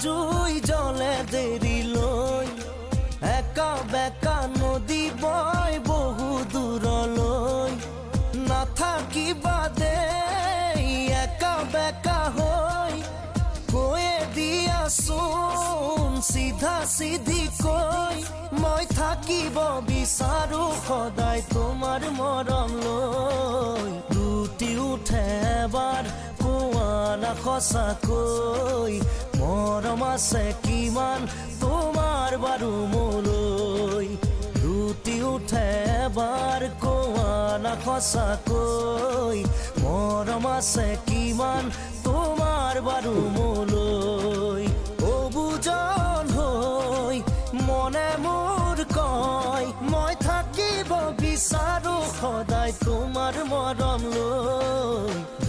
জুই জলে দেৰি লৈ একা বেকা নদী বয় বহু দূৰলৈ নাথাকিবা দেই একা বেকা হৈ কৈয়ে দিয়াচোন চিধা চিধি কৈ মই থাকিব বিচাৰো সদায় তোমাৰ মৰম লৈ লুটি উঠে এবাৰ কোৱা না সঁচাকৈ মৰম আছে কিমান তোমাৰ বাৰু মোলৈ লুটি উঠে এবাৰ কোৱা না সঁচাকৈ মৰম আছে কিমান তোমাৰ বাৰু মোলৈ অবুজন হৈ মনে মোৰ কয় মই থাকিব বিচাৰো সদায় তোমাৰ মৰম লৈ